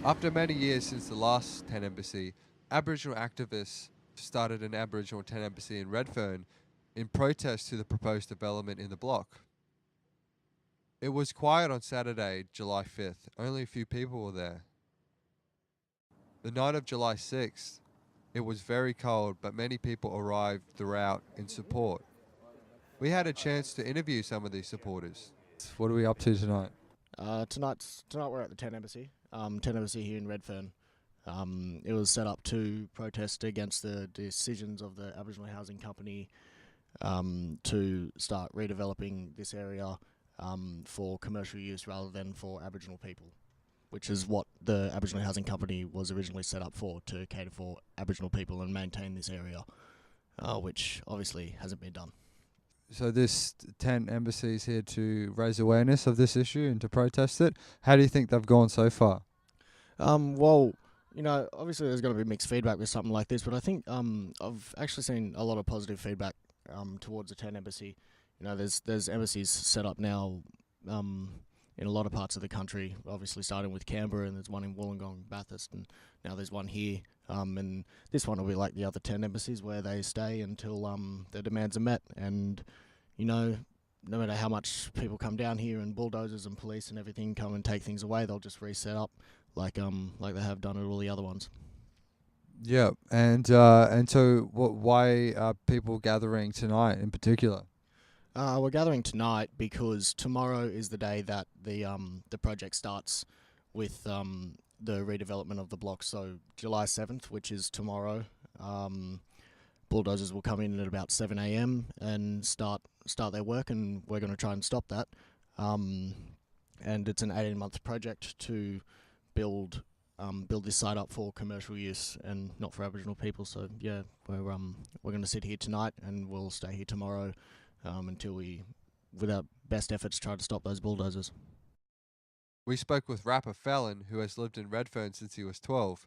After many years since the last tent embassy, Aboriginal activists started an Aboriginal tent embassy in Redfern in protest to the proposed development in the block. It was quiet on Saturday, July 5th. Only a few people were there. The night of July 6th, it was very cold, but many people arrived throughout in support. We had a chance to interview some of these supporters. What are we up to tonight? Tonight we're at the Tent Embassy. Tent Embassy here in Redfern. It was set up to protest against the decisions of the Aboriginal Housing Company to start redeveloping this area for commercial use rather than for Aboriginal people, which is what the Aboriginal Housing Company was originally set up for, to cater for Aboriginal people and maintain this area, which obviously hasn't been done. So this tent embassy is here to raise awareness of this issue and to protest it. How do you think they've gone so far? Well, obviously there's going to be mixed feedback with something like this, but I think I've actually seen a lot of positive feedback towards the tent embassy. There's embassies set up now in a lot of parts of the country, obviously starting with Canberra, and there's one in Wollongong, Bathurst, and now there's one here. And this one will be like the other 10 embassies, where they stay until their demands are met. And, no matter how much people come down here and bulldozers and police and everything come and take things away, they'll just reset up like they have done at all the other ones. Yeah, and so why are people gathering tonight in particular? We're gathering tonight because tomorrow is the day that the project starts with the redevelopment of the block. So July 7th, which is tomorrow, bulldozers will come in at about 7 a.m. and start their work, and we're going to try and stop that. And it's an 18-month project to build this site up for commercial use and not for Aboriginal people. So yeah, we're going to sit here tonight and we'll stay here tomorrow until we, with our best efforts, try to stop those bulldozers. We spoke with rapper Felon, who has lived in Redfern since he was 12.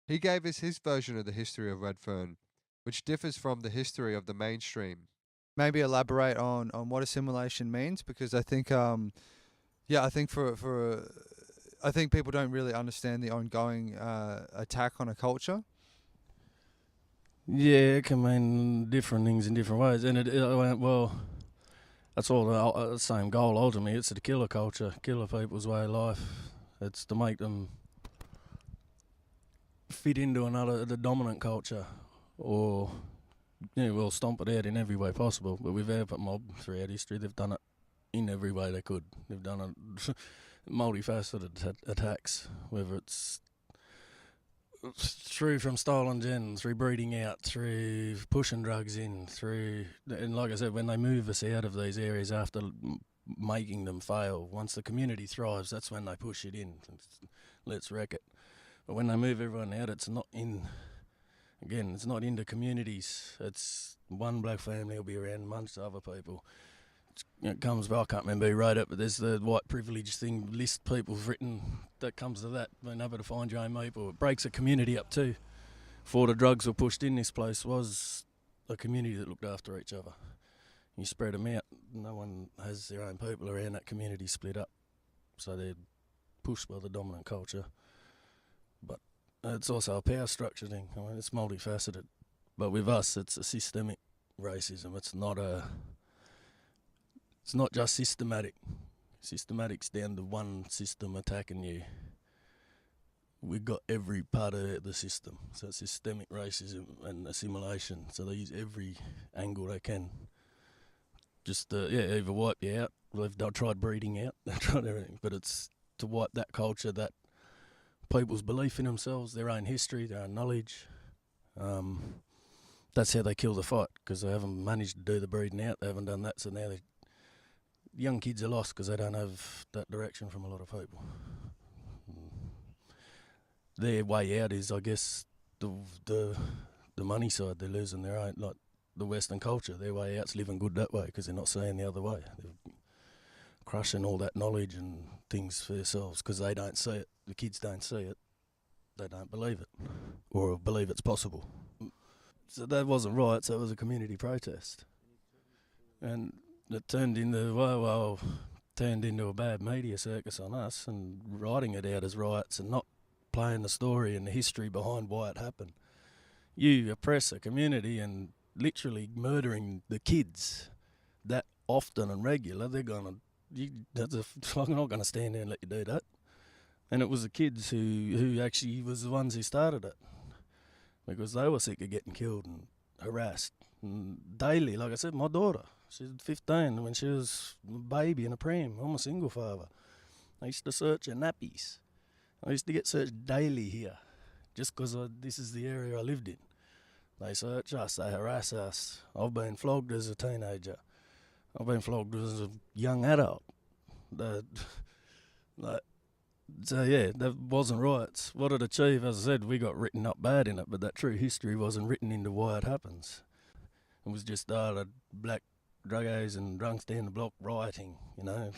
He gave us his version of the history of Redfern, which differs from the history of the mainstream. Maybe elaborate on what assimilation means, because I think, I think I think people don't really understand the ongoing attack on a culture. Yeah, it can mean different things in different ways, and that's all the same goal ultimately. It's to kill a culture, kill a people's way of life. It's to make them fit into the dominant culture, or we'll stomp it out in every way possible. But with our mob throughout history, they've done it in every way they could. They've done it multifaceted attacks, whether it's through from stolen gen, through breeding out, through pushing drugs in, and like I said, when they move us out of these areas after making them fail, once the community thrives, that's when they push it in. Let's wreck it. But when they move everyone out, it's not into communities. It's one black family will be around amongst other people. It comes back, I can't remember who wrote it, but there's the white privilege thing, list people's written, that comes to that, being able to find your own people. It breaks a community up too. Before the drugs were pushed in, this place was a community that looked after each other. You spread them out, no one has their own people around that community split up. So they're pushed by the dominant culture. But it's also a power structure thing. I mean, it's multifaceted. But with us, it's a systemic racism. It's not just systematic. Systematic's down to one system attacking you. We've got every part of the system. So it's systemic racism and assimilation. So they use every angle they can. Just either wipe you out. They've tried breeding out. They've tried everything. But it's to wipe that culture, that people's belief in themselves, their own history, their own knowledge. That's how they kill the fight, because they haven't managed to do the breeding out. They haven't done that, so now young kids are lost because they don't have that direction from a lot of people. Their way out is, I guess, the money side. They're losing their own, like the Western culture. Their way out's living good that way because they're not seeing the other way. They're crushing all that knowledge and things for themselves because they don't see it. The kids don't see it. They don't believe it, or believe it's possible. So that wasn't right. So it was a community protest, and it turned into a bad media circus on us, and writing it out as riots and not playing the story and the history behind why it happened. You oppress a community and literally murdering the kids that often and regular, they're gonna. I'm not gonna stand there and let you do that. And it was the kids who actually was the ones who started it, because they were sick of getting killed and harassed and daily. Like I said, my daughter, she's 15 when she was a baby in a pram. I'm a single father. I used to search her nappies. I used to get searched daily here, just because this is the area I lived in. They search us, they harass us. I've been flogged as a teenager. I've been flogged as a young adult. So yeah, that wasn't right. What it achieved, as I said, we got written up bad in it, but that true history wasn't written into why it happens. It was just black druggos and drunks down the block rioting, you know.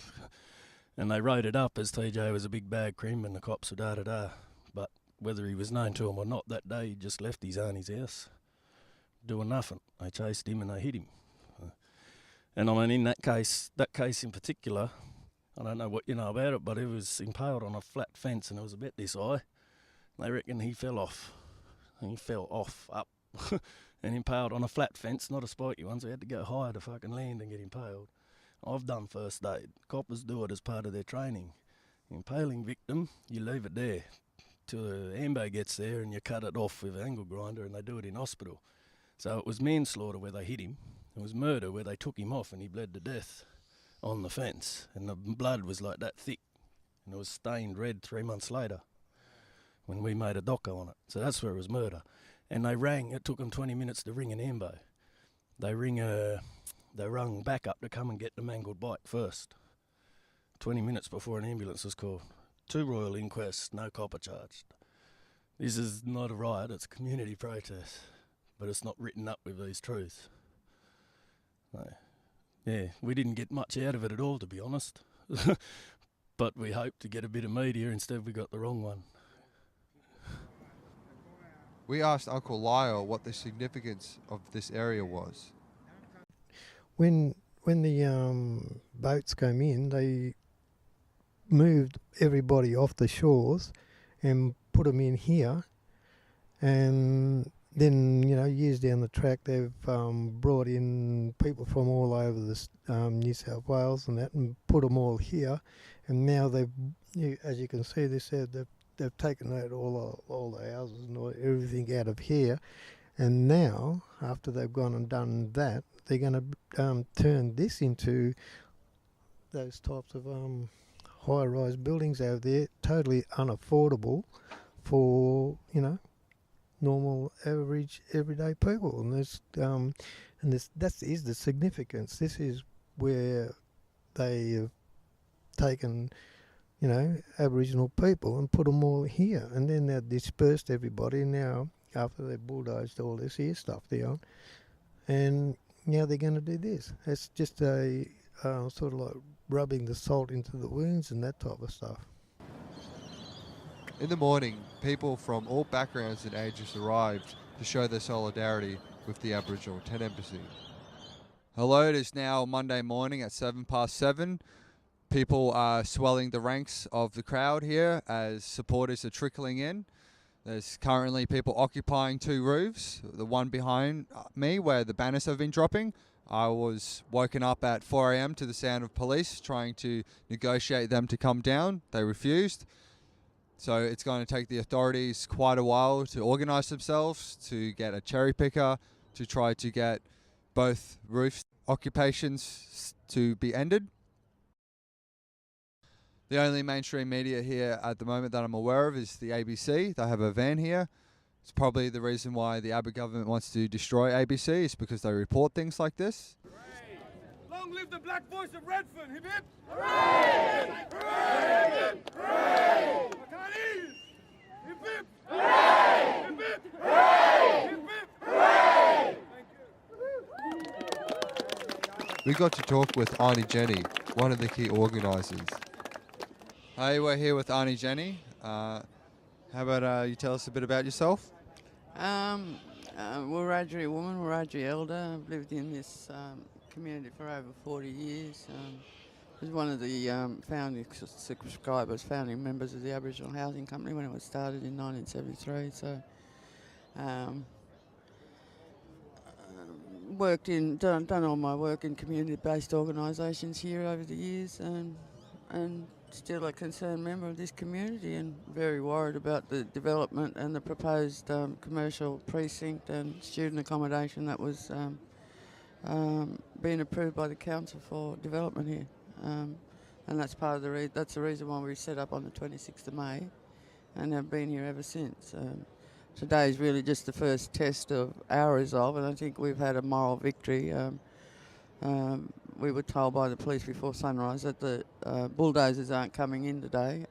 And they wrote it up as TJ was a big bad crim and the cops were da-da-da. But whether he was known to them or not, that day he just left his auntie's house doing nothing. They chased him and they hit him. And I mean, in that case in particular, I don't know what you know about it, but he was impaled on a flat fence and it was about this high. They reckon he fell off. And he fell off, up, and impaled on a flat fence, not a spiky one, so he had to go higher to fucking land and get impaled. I've done first aid. Coppers do it as part of their training. Impaling victim, you leave it there till the ambo gets there and you cut it off with an angle grinder, and they do it in hospital. So it was manslaughter where they hit him. It was murder where they took him off and he bled to death on the fence, and the blood was like that thick, and it was stained red 3 months later when we made a doco on it. So that's where it was murder. And it took them 20 minutes to ring an ambo. They rung backup to come and get the mangled bike first. 20 minutes before an ambulance was called. 2 royal inquests, no copper charged. This is not a riot, it's a community protest, but it's not written up with these truths. No. Yeah, we didn't get much out of it at all, to be honest. But we hoped to get a bit of media, instead we got the wrong one. We asked Uncle Lyle what the significance of this area was. When the boats came in, they moved everybody off the shores and put them in here, and then, you know, years down the track, they've brought in people from all over this New South Wales and that, and put them all here. And now as you can see, they've taken out all the houses and everything out of here. And now, after they've gone and done that, they're going to turn this into those types of high-rise buildings over there, totally unaffordable for, you know, normal, average, everyday people. And that is the significance. This is where they have taken, you know, Aboriginal people and put them all here, and then they've dispersed everybody now after they bulldozed all this here stuff down, and now they're going to do this. It's just a sort of like rubbing the salt into the wounds and that type of stuff. In the morning, people from all backgrounds and ages arrived to show their solidarity with the Aboriginal Tent Embassy. Hello, it is now Monday morning at 7:07. People are swelling the ranks of the crowd here as supporters are trickling in. There's currently people occupying 2 roofs, the one behind me where the banners have been dropping. I was woken up at 4 a.m. to the sound of police trying to negotiate them to come down. They refused. So it's going to take the authorities quite a while to organise themselves, to get a cherry picker, to try to get both roof occupations to be ended. The only mainstream media here at the moment that I'm aware of is the ABC. They have a van here. It's probably the reason why the Abbott government wants to destroy ABC, is because they report things like this. Hooray! Long live the black voice of Redfern! Hip hip! Hooray! Hooray! Hooray! Macanis! Hip hip! Hooray! Hip hip! Hooray! Hip hip! Hooray! Thank you. We got to talk with Auntie Jenny, one of the key organisers. Hey, we're here with Auntie Jenny. How about you tell us a bit about yourself? Wiradjuri woman, Wiradjuri elder. I've lived in this community for over 40 years. was one of the founding subscribers, founding members of the Aboriginal Housing Company when it was started in 1973. So, done all my work in community-based organisations here over the years, and still a concerned member of this community, and very worried about the development and the proposed commercial precinct and student accommodation that was being approved by the council for development here. And that's part of that's the reason why we set up on the 26th of May, and have been here ever since. Today is really just the first test of our resolve, and I think we've had a moral victory. We were told by the police before sunrise that the bulldozers aren't coming in today.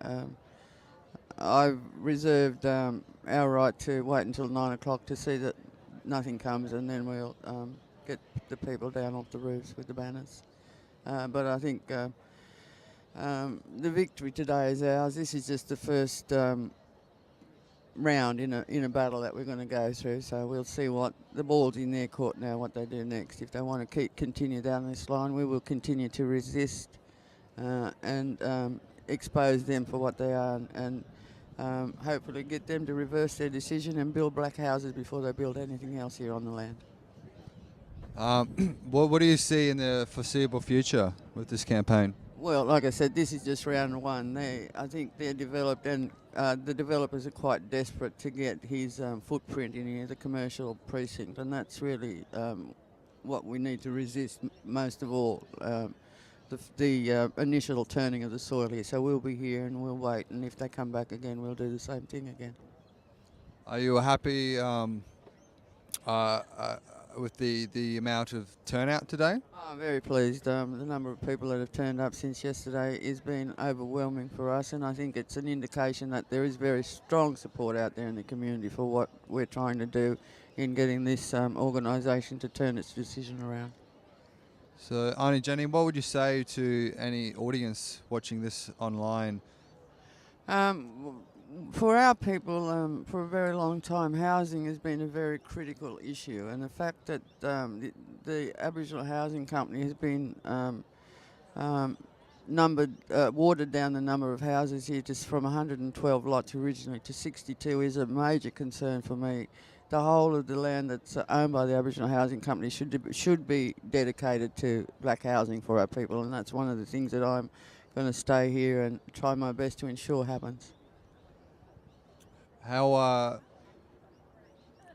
I've reserved our right to wait until 9 o'clock to see that nothing comes, and then we'll get the people down off the roofs with the banners. But I think the victory today is ours. This is just the first round in a battle that we're going to go through. So we'll see what the ball's in their court now, what they do next. If they want to continue down this line, we will continue to resist and expose them for what they are, and hopefully get them to reverse their decision and build black houses before they build anything else here on the land. What do you see in the foreseeable future with this campaign? Well, like I said, this is just round one. I think they're developed, and the developers are quite desperate to get his footprint in here, the commercial precinct, and that's really what we need to resist most of all, the initial turning of the soil here. So we'll be here and we'll wait, and if they come back again, we'll do the same thing again. Are you happy with the amount of turnout today? I'm very pleased. The number of people that have turned up since yesterday has been overwhelming for us, and I think it's an indication that there is very strong support out there in the community for what we're trying to do in getting this organisation to turn its decision around. So, Auntie Jenny, what would you say to any audience watching this online? For our people, for a very long time, housing has been a very critical issue, and the fact that the Aboriginal Housing Company has been watered down the number of houses here just from 112 lots originally to 62 is a major concern for me. The whole of the land that's owned by the Aboriginal Housing Company should be dedicated to black housing for our people, and that's one of the things that I'm going to stay here and try my best to ensure happens. How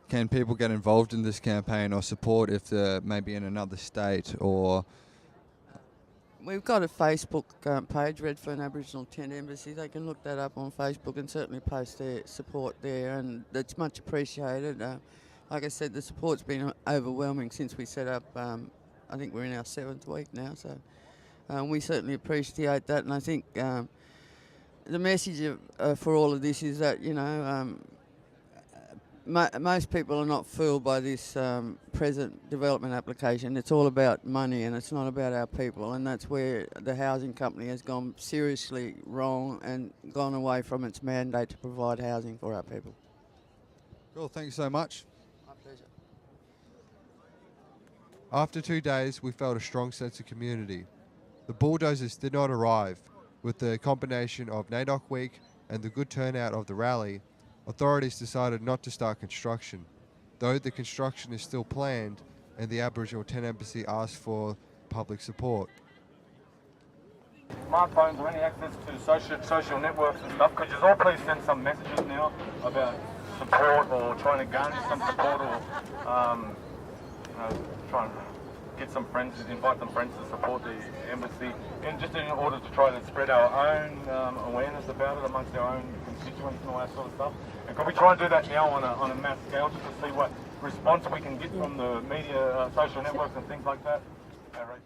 can people get involved in this campaign or support if they're maybe in another state or? We've got a Facebook page, Redfern Aboriginal Tent Embassy. They can look that up on Facebook and certainly post their support there, and that's much appreciated. Like I said, the support's been overwhelming since we set up. I think we're in our 7th week now, so we certainly appreciate that, and I think the message for all of this is that, you know, most people are not fooled by this present development application. It's all about money, and it's not about our people, and that's where the housing company has gone seriously wrong and gone away from its mandate to provide housing for our people. Cool, thank you so much. My pleasure. After 2 days, we felt a strong sense of community. The bulldozers did not arrive. With the combination of NAIDOC Week and the good turnout of the rally, authorities decided not to start construction, though the construction is still planned and the Aboriginal Tent Embassy asked for public support. Smartphones or any access to social networks and stuff, could you all please send some messages now about support or trying to garner some support, or try and get some friends, invite some friends to support the embassy, and just in order to try to spread our own awareness about it amongst our own constituents and all that sort of stuff. And could we try and do that now on a mass scale, just to see what response we can get from the media, social networks and things like that? Outreach.